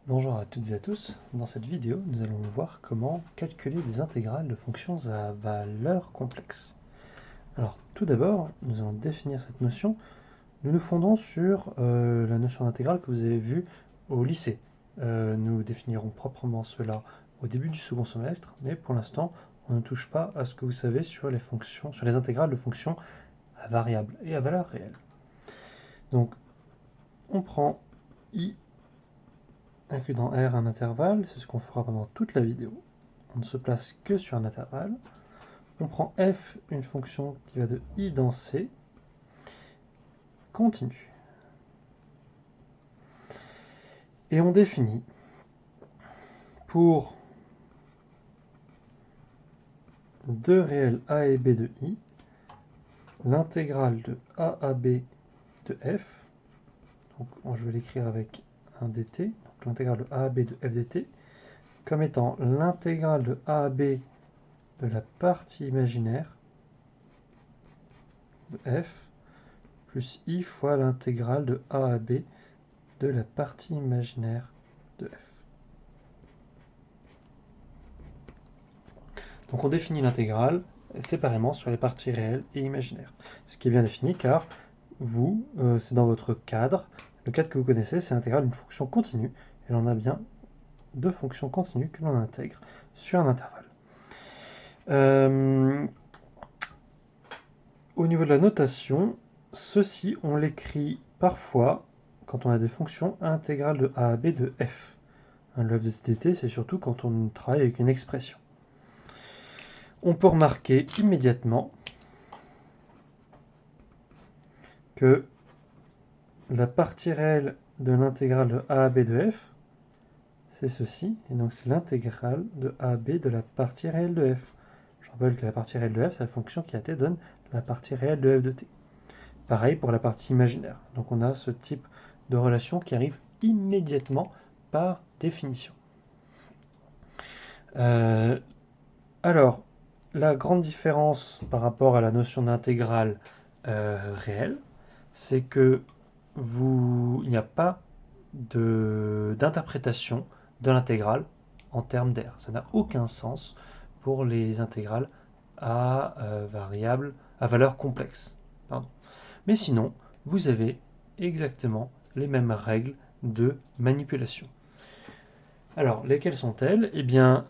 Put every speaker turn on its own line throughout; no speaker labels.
Bonjour à toutes et à tous. Dans cette vidéo, nous allons voir comment calculer des intégrales de fonctions à valeur complexe. Alors, tout d'abord, nous allons définir cette notion. Nous nous fondons sur la notion d'intégrale que vous avez vue au lycée. Nous définirons proprement cela au début du second semestre, mais pour l'instant, on ne touche pas à ce que vous savez sur les fonctions, sur les intégrales de fonctions à variable et à valeur réelle. Donc, on prend i inclus dans R un intervalle, c'est ce qu'on fera pendant toute la vidéo. On ne se place que sur un intervalle. On prend f, une fonction qui va de i dans c, continue. Et on définit pour deux réels a et b de i, l'intégrale de a à b de f, donc je vais l'écrire avec un dt, donc l'intégrale de a à b de f dt, comme étant l'intégrale de a à b de la partie imaginaire de f, plus i fois l'intégrale de a à b de la partie imaginaire de f. Donc on définit l'intégrale séparément sur les parties réelles et imaginaires. Ce qui est bien défini car vous, c'est dans votre cadre. Le cadre que vous connaissez, c'est l'intégrale d'une fonction continue. Et l'on a bien deux fonctions continues que l'on intègre sur un intervalle. Au niveau de la notation, ceci, on l'écrit parfois, quand on a des fonctions, intégrale de a à b de f. Le f de dt, c'est surtout quand on travaille avec une expression. On peut remarquer immédiatement que la partie réelle de l'intégrale de a à b de f, c'est ceci, et donc c'est l'intégrale de a à b de la partie réelle de f. Je rappelle que la partie réelle de f, c'est la fonction qui à t donne la partie réelle de f de t. Pareil pour la partie imaginaire. Donc on a ce type de relation qui arrive immédiatement par définition. Alors, la grande différence par rapport à la notion d'intégrale réelle, c'est que il n'y a pas d'interprétation de l'intégrale en termes d'air. Ça n'a aucun sens pour les intégrales à à valeur complexe. Pardon. Mais sinon, vous avez exactement les mêmes règles de manipulation. Alors, lesquelles sont-elles? Eh bien,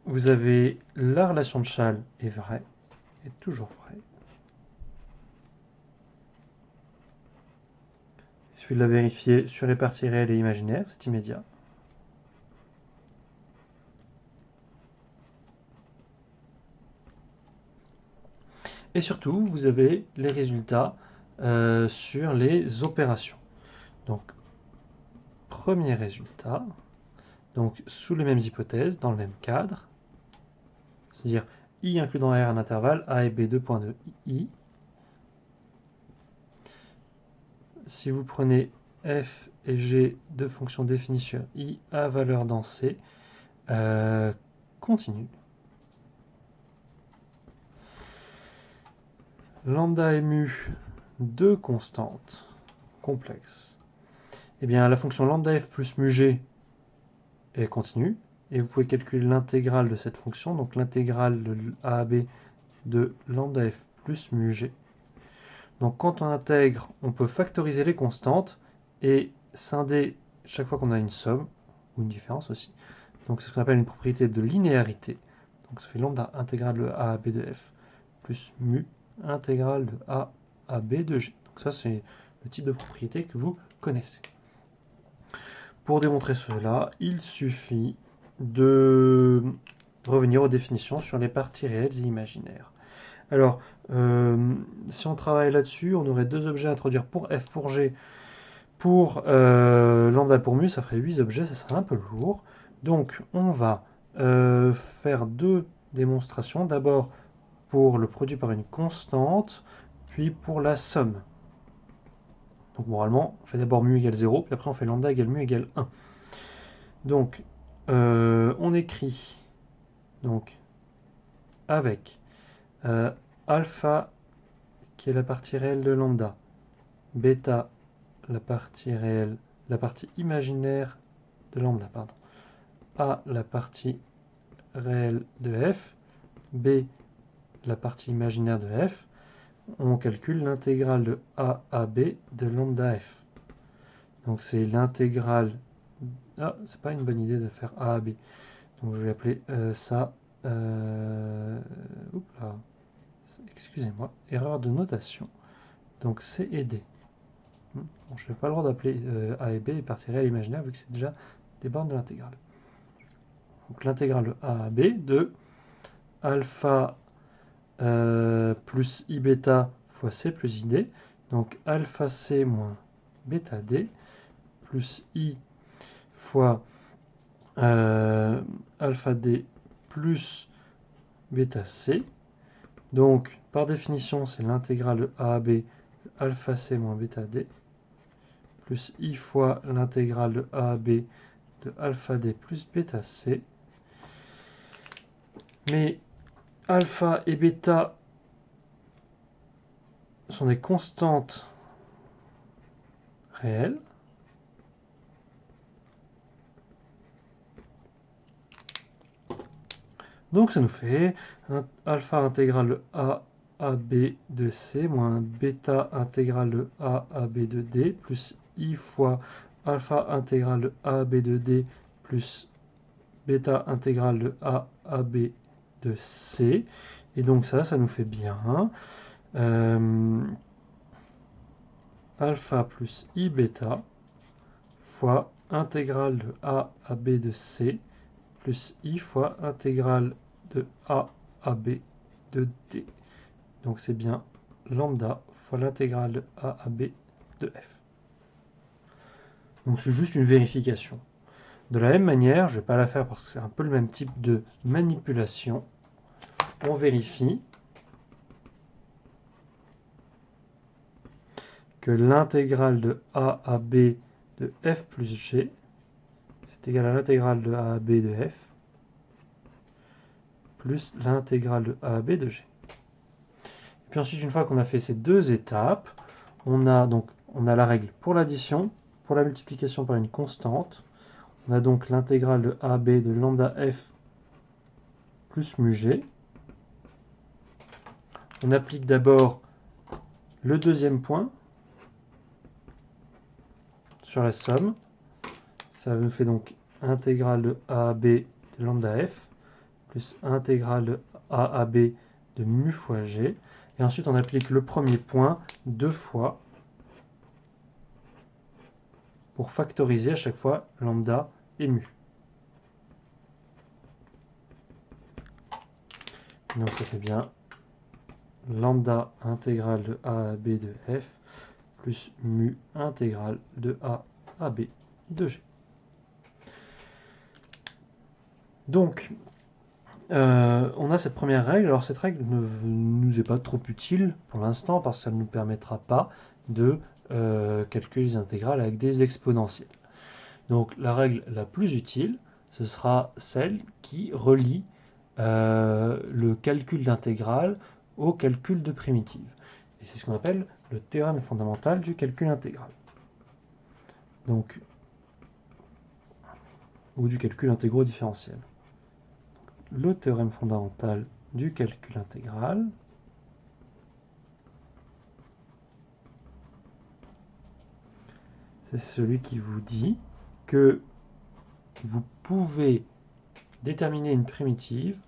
vous avez la relation de Chasles est vraie, est toujours vraie. Il suffit de la vérifier sur les parties réelles et imaginaires, c'est immédiat. Et surtout, vous avez les résultats sur les opérations. Donc, premier résultat, donc sous les mêmes hypothèses, dans le même cadre, c'est-à-dire i inclus dans R un intervalle, a et b 2 points de i. Si vous prenez f et g, deux fonctions définies sur i à valeur dans c, continue. Lambda et mu, deux constantes complexes. Eh bien, la fonction lambda f plus mu g est continue. Et vous pouvez calculer l'intégrale de cette fonction, donc l'intégrale de a à b de lambda f plus mu g. Donc quand on intègre, on peut factoriser les constantes et scinder chaque fois qu'on a une somme, ou une différence aussi. Donc c'est ce qu'on appelle une propriété de linéarité. Donc ça fait lambda intégrale de a à b de f plus mu intégrale de a à b de g. Donc ça c'est le type de propriété que vous connaissez. Pour démontrer cela, il suffit de revenir aux définitions sur les parties réelles et imaginaires. Alors, si on travaille là-dessus, on aurait deux objets à introduire pour f, pour g, pour lambda, pour mu, ça ferait 8 objets, ça serait un peu lourd. Donc, on va faire deux démonstrations. D'abord pour le produit par une constante, puis pour la somme. Donc, moralement, on fait d'abord mu égale 0, puis après on fait lambda égale mu égale 1. Donc, on écrit donc avec alpha qui est la partie réelle de lambda, bêta la partie réelle, la partie imaginaire de lambda, pardon, A la partie réelle de f, B la partie imaginaire de f, on calcule l'intégrale de A à B de lambda f. Donc c'est l'intégrale... Ah, c'est pas une bonne idée de faire A à B. Donc je vais appeler ça... Oups là. Excusez-moi, erreur de notation. Donc C et D. Bon, je n'ai pas le droit d'appeler A et B les parties réelles imaginaires vu que c'est déjà des bornes de l'intégrale. Donc l'intégrale de A à B de alpha plus I bêta fois C plus ID. Donc alpha C moins bêta D plus I fois alpha D plus bêta C. Donc par définition c'est l'intégrale de A à B de alpha C moins bêta D plus I fois l'intégrale de A à B de alpha D plus bêta C. Mais alpha et bêta sont des constantes réelles. Donc ça nous fait un alpha intégrale de A à B de C moins bêta intégrale de A à B de D plus I fois alpha intégrale de A à B de D plus bêta intégrale de A à B de C. Et donc ça nous fait bien alpha plus I bêta fois intégrale de A à B de C plus I fois intégrale de A à B de D. Donc c'est bien lambda fois l'intégrale de A à B de F. Donc c'est juste une vérification. De la même manière, je ne vais pas la faire parce que c'est un peu le même type de manipulation. On vérifie que l'intégrale de A à B de F plus G, c'est égal à l'intégrale de A à B de F, plus l'intégrale de A à B de G. Et puis ensuite, une fois qu'on a fait ces deux étapes, on a la règle pour l'addition, pour la multiplication par une constante. On a donc l'intégrale de A à B de lambda F plus mu G. On applique d'abord le deuxième point sur la somme. Ça nous fait donc intégrale de A à B de lambda F plus intégrale de A à B de mu fois G. Et ensuite, on applique le premier point deux fois pour factoriser à chaque fois lambda et mu. Donc ça fait bien lambda intégrale de A à B de F plus mu intégrale de A à B de G. Donc, on a cette première règle. Alors cette règle ne nous est pas trop utile pour l'instant parce que ça ne nous permettra pas de calculer les intégrales avec des exponentielles. Donc la règle la plus utile, ce sera celle qui relie le calcul d'intégrale au calcul de primitive. Et c'est ce qu'on appelle le théorème fondamental du calcul intégral. Donc, ou du calcul intégro différentiel. Le théorème fondamental du calcul intégral c'est celui qui vous dit que vous pouvez déterminer une primitive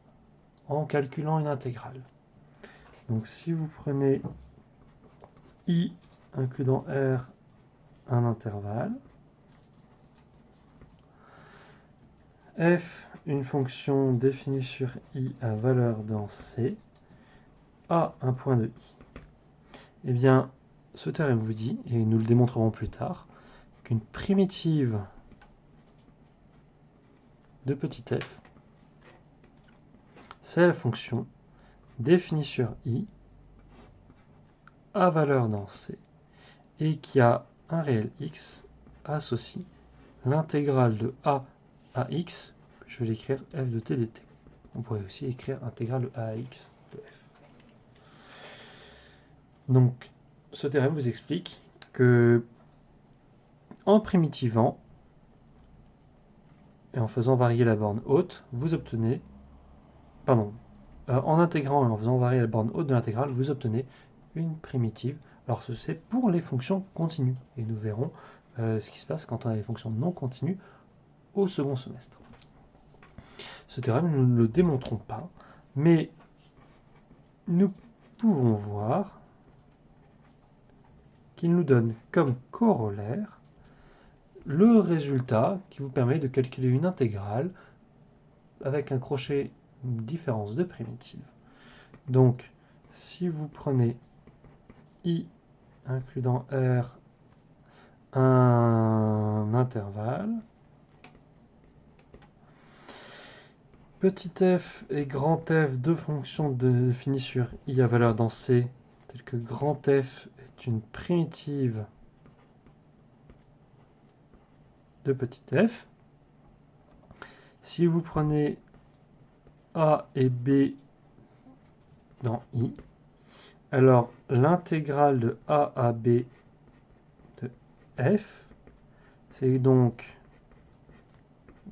en calculant une intégrale. Donc si vous prenez I inclus dans R un intervalle, f une fonction définie sur I à valeur dans C, a un point de I. Eh bien, ce théorème vous dit, et nous le démontrerons plus tard, qu'une primitive de petit f, c'est la fonction définie sur I à valeur dans C et qui a un réel x associe l'intégrale de A à x, je vais l'écrire f de t dt. On pourrait aussi écrire intégrale de A à x de f. Donc, ce théorème vous explique que en primitivant, et en faisant varier la borne haute, vous obtenez, pardon, en intégrant et en faisant varier la borne haute de l'intégrale, vous obtenez une primitive. Alors c'est pour les fonctions continues, et nous verrons ce qui se passe quand on a des fonctions non continues au second semestre. Ce théorème, nous ne le démontrons pas, mais nous pouvons voir qu'il nous donne comme corollaire le résultat qui vous permet de calculer une intégrale avec un crochet, une différence de primitive. Donc, si vous prenez I inclus dans R un intervalle, petit f et grand F, deux fonctions définies sur I à valeur dans C, telles que grand F est une primitive de petit f. Si vous prenez A et B dans I, alors l'intégrale de A à B de f, c'est donc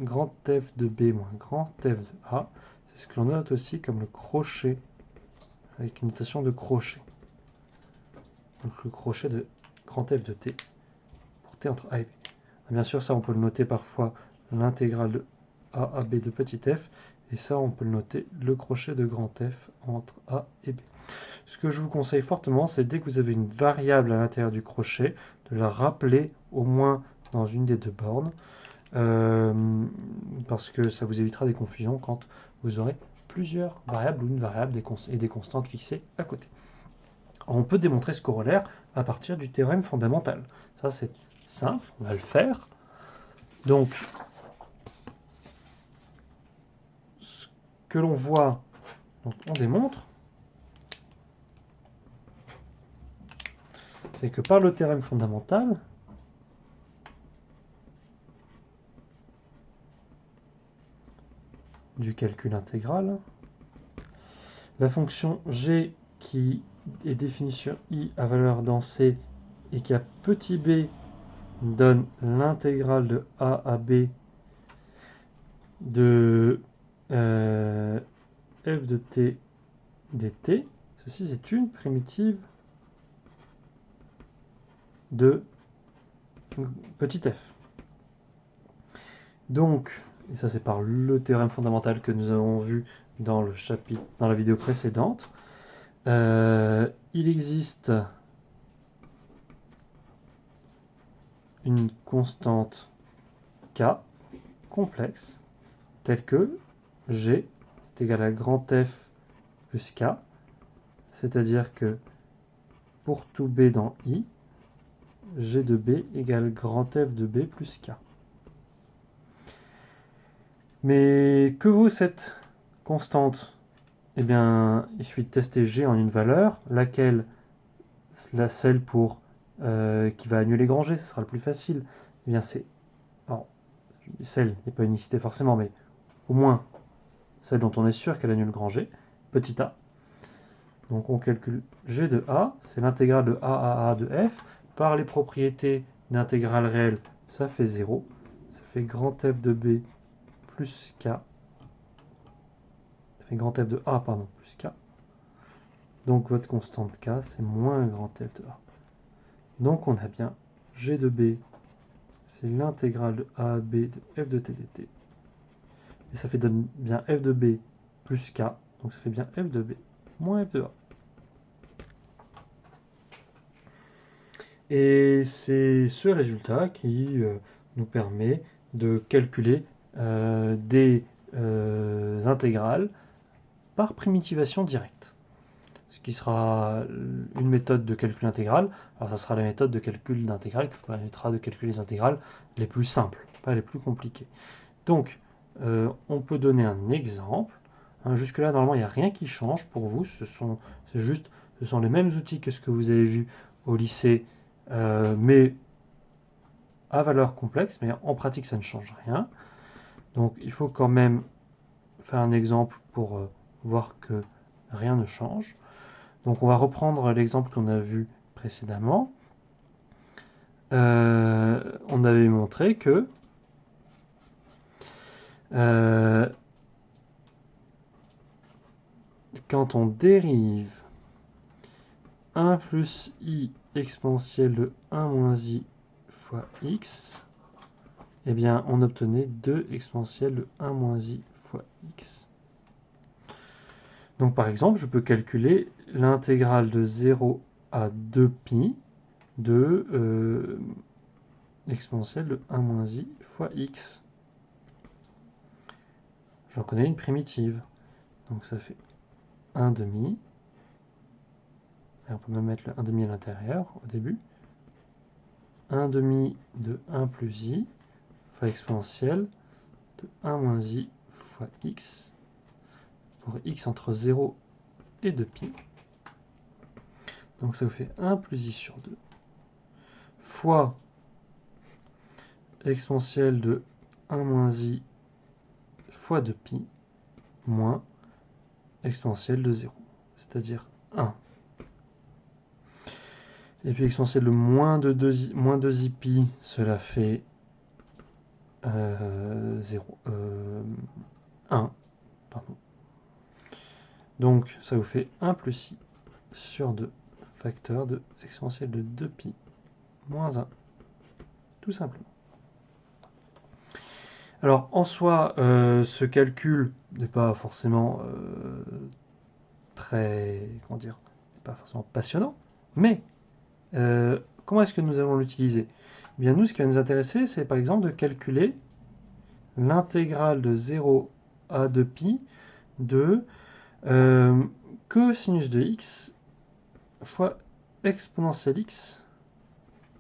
grand F de B moins grand F de A. C'est ce que l'on note aussi comme le crochet, avec une notation de crochet. Donc le crochet de grand F de T, pour T entre A et B. Bien sûr, ça on peut le noter parfois l'intégrale de A à B de petit f, et ça on peut le noter le crochet de grand F entre A et B. Ce que je vous conseille fortement, c'est dès que vous avez une variable à l'intérieur du crochet, de la rappeler au moins dans une des deux bornes, parce que ça vous évitera des confusions quand vous aurez plusieurs variables ou une variable et des constantes fixées à côté. On peut démontrer ce corollaire à partir du théorème fondamental. Ça c'est simple, on va le faire. Donc, ce que l'on voit, donc on démontre, c'est que par le théorème fondamental, du calcul intégral, la fonction g qui est définie sur I à valeur dans C et qui a petit b donne l'intégrale de A à B de f de t dt. Ceci c'est une primitive de petit f. Donc, et ça c'est par le théorème fondamental que nous avons vu dans le chapitre, dans la vidéo précédente, il existe une constante k complexe telle que g est égal à grand F plus k, c'est-à-dire que pour tout b dans I, g de b égale grand F de b plus k. Mais que vaut cette constante? Eh bien, il suffit de tester g en une valeur, laquelle, celle pour qui va annuler grand g, ce sera le plus facile. Eh bien, c'est, alors, celle n'est pas unicité forcément, mais au moins celle dont on est sûr qu'elle annule grand g, petit a. Donc on calcule g de a, c'est l'intégrale de a de f, par les propriétés d'intégrale réelle, ça fait 0, ça fait grand f de b plus k, ça fait grand f de a, pardon, plus k. Donc votre constante k, c'est moins grand f de a. Donc on a bien g de b, c'est l'intégrale de a à b de f de t dt. Et ça fait bien f de b plus k, donc ça fait bien f de b moins f de a. Et c'est ce résultat qui nous permet de calculer des intégrales par primitivation directe. Ce qui sera une méthode de calcul intégral. Alors ça sera la méthode de calcul d'intégrale qui vous permettra de calculer les intégrales les plus simples, pas les plus compliquées. Donc, on peut donner un exemple. Jusque-là, normalement, il n'y a rien qui change pour vous. Ce sont les mêmes outils que ce que vous avez vu au lycée, mais à valeur complexe. Mais en pratique, ça ne change rien. Donc, il faut quand même faire un exemple pour voir que rien ne change. Donc, on va reprendre l'exemple qu'on a vu précédemment. On avait montré que Quand on dérive 1 plus i exponentielle de 1 moins i fois x, eh bien, on obtenait 2 exponentielle de 1 moins i fois x. Donc, par exemple, je peux calculer l'intégrale de 0 à 2pi de l'exponentielle de 1 moins i fois x. J'en connais une primitive. Donc, ça fait 1 demi. Et on peut même mettre le 1 demi à l'intérieur au début. 1 demi de 1 plus i fois exponentielle de 1 moins i fois x pour x entre 0 et 2pi. Donc ça vous fait 1 plus i sur 2 fois exponentielle de 1 moins i fois 2pi moins exponentielle de 0, c'est-à-dire 1. Et puis exponentielle de moins 2i pi, cela fait 0, 1. Pardon. Donc ça vous fait 1 plus i sur 2 facteur de exponentielle de 2pi moins 1. Tout simplement. Alors en soi, ce calcul n'est pas forcément très, comment dire, pas forcément passionnant, mais comment est-ce que nous allons l'utiliser? Eh bien nous, ce qui va nous intéresser, c'est par exemple de calculer l'intégrale de 0 à 2pi de cosinus de x fois exponentielle x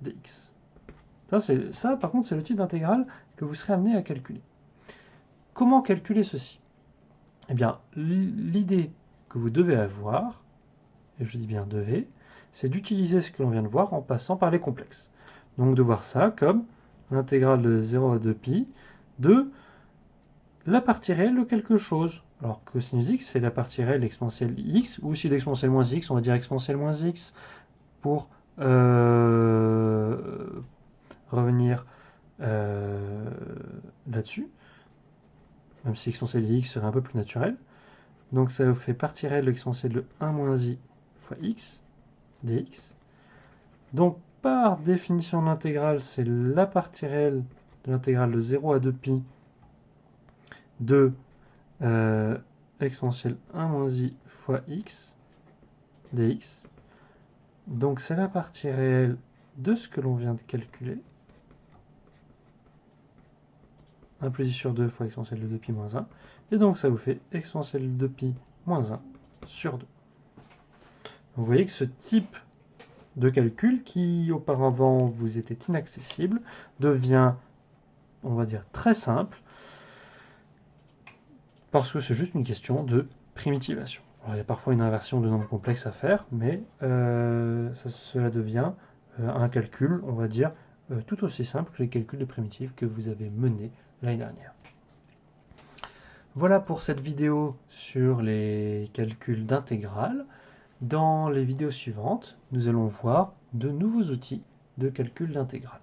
dx. Ça, par contre, c'est le type d'intégrale que vous serez amené à calculer. Comment calculer ceci? Eh bien, l'idée que vous devez avoir, et je dis bien devez, c'est d'utiliser ce que l'on vient de voir en passant par les complexes. Donc de voir ça comme l'intégrale de 0 à 2pi de la partie réelle de quelque chose. Alors cosinus x, c'est la partie réelle d'exponentielle x, ou si d'exponentielle moins x, on va dire exponentielle moins x pour revenir là-dessus, même si exponentielle de x serait un peu plus naturel. Donc ça vous fait partie réelle de l'exponentielle de 1 moins i fois x dx. Donc par définition de l'intégrale, c'est la partie réelle de l'intégrale de 0 à 2pi de exponentielle 1 moins i fois x dx. Donc c'est la partie réelle de ce que l'on vient de calculer. 1 plus i sur 2 fois exponentielle de 2pi moins 1. Et donc ça vous fait exponentielle de 2pi moins 1 sur 2. Vous voyez que ce type de calcul, qui auparavant vous était inaccessible, devient, on va dire, très simple, parce que c'est juste une question de primitivation. Alors, il y a parfois une inversion de nombre complexe à faire, mais cela devient un calcul, on va dire, tout aussi simple que les calculs de primitives que vous avez menés l'année dernière. Voilà pour cette vidéo sur les calculs d'intégrale. Dans les vidéos suivantes, nous allons voir de nouveaux outils de calcul d'intégrale.